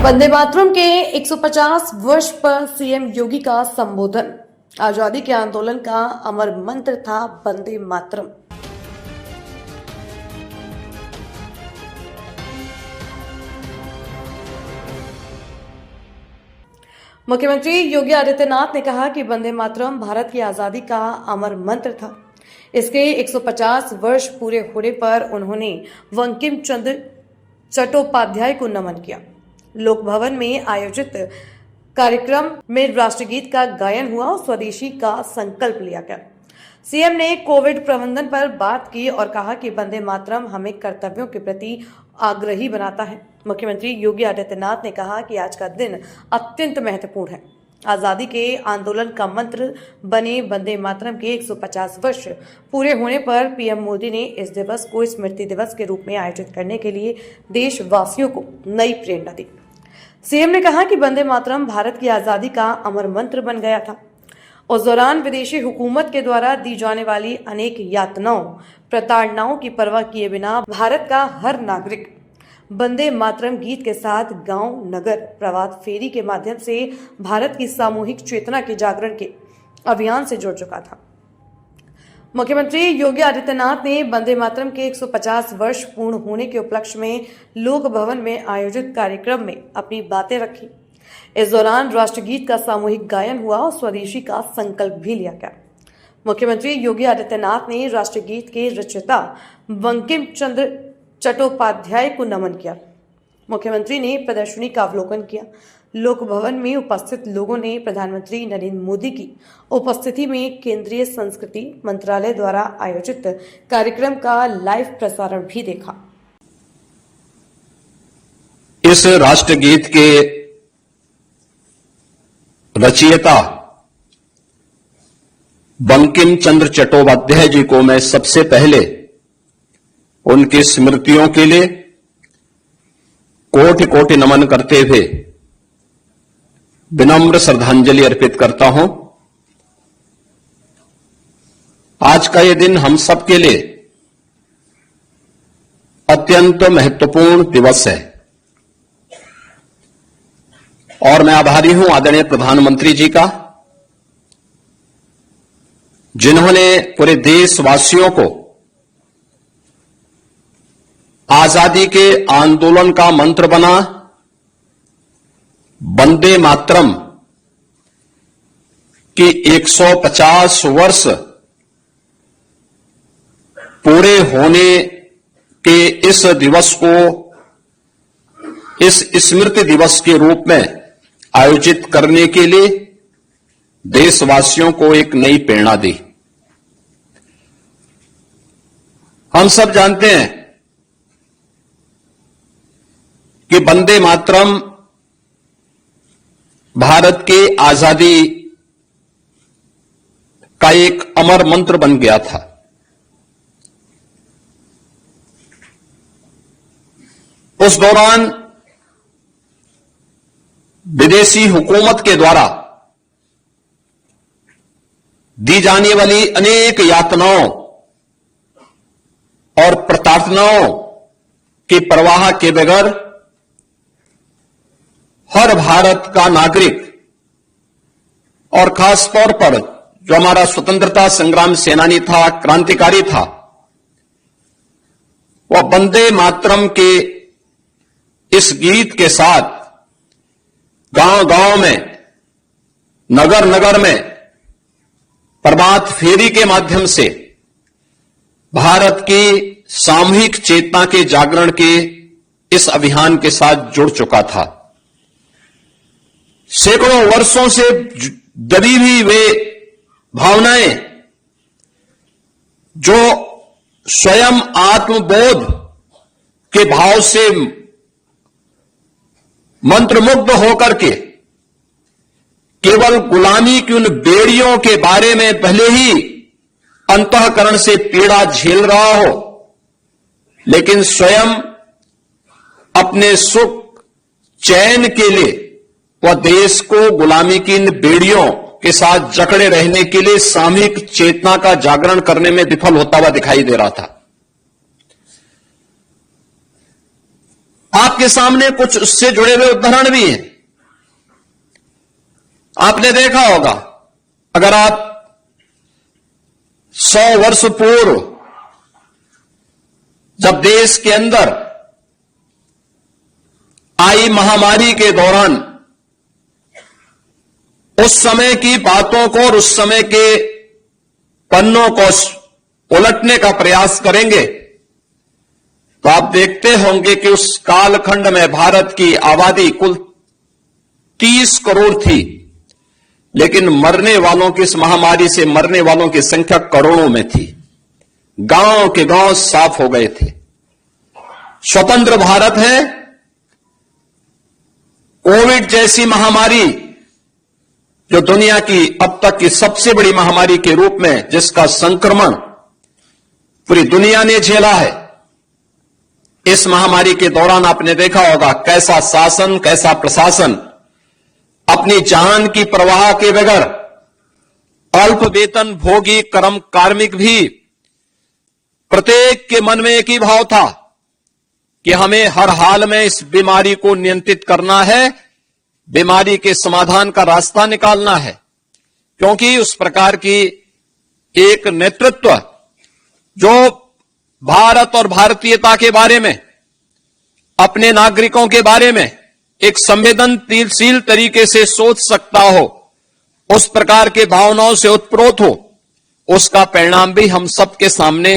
वंदे मातरम के 150 वर्ष पर सीएम योगी का संबोधन। आजादी के आंदोलन का अमर मंत्र था वंदे मातरम। मुख्यमंत्री योगी आदित्यनाथ ने कहा कि वंदे मातरम भारत की आजादी का अमर मंत्र था। इसके 150 वर्ष पूरे होने पर उन्होंने बंकिम चंद्र चट्टोपाध्याय को नमन किया। लोक भवन में आयोजित कार्यक्रम में राष्ट्रगीत का गायन हुआ और स्वदेशी का संकल्प लिया गया। सीएम ने कोविड प्रबंधन पर बात की और कहा कि वंदे मातरम हमें कर्तव्यों के प्रति आग्रही बनाता है। मुख्यमंत्री योगी आदित्यनाथ ने कहा कि आज का दिन अत्यंत महत्वपूर्ण है। आजादी के आंदोलन का मंत्र बने वंदे मातरम के 150 वर्ष पूरे होने पर पीएम मोदी ने इस दिवस को स्मृति दिवस के रूप में आयोजित करने के लिए देशवासियों को नई प्रेरणा दी। सीएम ने कहा कि वंदे मातरम भारत की आजादी का अमर मंत्र बन गया था। उस दौरान विदेशी हुकूमत के द्वारा दी जाने वाली अनेक यातनाओं प्रताड़नाओं की परवाह किए बिना भारत का हर नागरिक वंदे मातरम गीत के साथ गांव नगर प्रभात फेरी के माध्यम से भारत की सामूहिक चेतना के जागरण के अभियान से जुड़ चुका था। मुख्यमंत्री योगी आदित्यनाथ ने वंदे मातरम के 150 वर्ष पूर्ण होने के उपलक्ष्य में लोक भवन में आयोजित कार्यक्रम में अपनी बातें रखी। इस दौरान राष्ट्रगीत का सामूहिक गायन हुआ और स्वदेशी का संकल्प भी लिया गया। मुख्यमंत्री योगी आदित्यनाथ ने राष्ट्रगीत के रचयिता बंकिम चंद्र चट्टोपाध्याय को नमन किया। मुख्यमंत्री ने प्रदर्शनी का अवलोकन किया। लोक भवन में उपस्थित लोगों ने प्रधानमंत्री नरेंद्र मोदी की उपस्थिति में केंद्रीय संस्कृति मंत्रालय द्वारा आयोजित कार्यक्रम का लाइव प्रसारण भी देखा। इस राष्ट्रगीत के रचयिता बंकिम चंद्र चट्टोपाध्याय जी को मैं सबसे पहले उनकी स्मृतियों के लिए कोटि कोटि नमन करते हुए विनम्र श्रद्धांजलि अर्पित करता हूं। आज का यह दिन हम सबके लिए अत्यंत महत्वपूर्ण दिवस है और मैं आभारी हूं आदरणीय प्रधानमंत्री जी का, जिन्होंने पूरे देशवासियों को आजादी के आंदोलन का मंत्र बना वंदे मातरम की 150 वर्ष पूरे होने के इस दिवस को इस स्मृति दिवस के रूप में आयोजित करने के लिए देशवासियों को एक नई प्रेरणा दी। हम सब जानते हैं कि वंदे मातरम भारत की आजादी का एक अमर मंत्र बन गया था। उस दौरान विदेशी हुकूमत के द्वारा दी जाने वाली अनेक यातनाओं और प्रताड़नाओं की परवाह के बगैर हर भारत का नागरिक और खास तौर पर जो हमारा स्वतंत्रता संग्राम सेनानी था, क्रांतिकारी था, वह वंदे मातरम के इस गीत के साथ गांव गांव में, नगर नगर में प्रभात फेरी के माध्यम से भारत की सामूहिक चेतना के जागरण के इस अभियान के साथ जुड़ चुका था। सैकड़ों वर्षों से दबी हुई वे भावनाएं जो स्वयं आत्मबोध के भाव से मंत्रमुग्ध होकर के केवल गुलामी की उन बेड़ियों के बारे में भले ही अंतःकरण से पीड़ा झेल रहा हो, लेकिन स्वयं अपने सुख चैन के लिए वह देश को गुलामी की इन बेड़ियों के साथ जकड़े रहने के लिए सामूहिक चेतना का जागरण करने में विफल होता हुआ दिखाई दे रहा था। आपके सामने कुछ उससे जुड़े हुए उदाहरण भी हैं। आपने देखा होगा, अगर आप 100 वर्ष पूर्व जब देश के अंदर आई महामारी के दौरान उस समय की बातों को और उस समय के पन्नों को उलटने का प्रयास करेंगे तो आप देखते होंगे कि उस कालखंड में भारत की आबादी कुल 30 करोड़ थी, लेकिन मरने वालों की, इस महामारी से मरने वालों की संख्या करोड़ों में थी। गांव के गांव साफ हो गए थे। स्वतंत्र भारत है, कोविड जैसी महामारी जो दुनिया की अब तक की सबसे बड़ी महामारी के रूप में, जिसका संक्रमण पूरी दुनिया ने झेला है, इस महामारी के दौरान आपने देखा होगा कैसा शासन, कैसा प्रशासन अपनी जान की परवाह के बगैर अल्प वेतन भोगी कर्म कार्मिक भी, प्रत्येक के मन में एक ही भाव था कि हमें हर हाल में इस बीमारी को नियंत्रित करना है, बीमारी के समाधान का रास्ता निकालना है। क्योंकि उस प्रकार की एक नेतृत्व जो भारत और भारतीयता के बारे में, अपने नागरिकों के बारे में एक संवेदनशील तरीके से सोच सकता हो, उस प्रकार के भावनाओं से उत्प्रोत हो, उसका परिणाम भी हम सबके सामने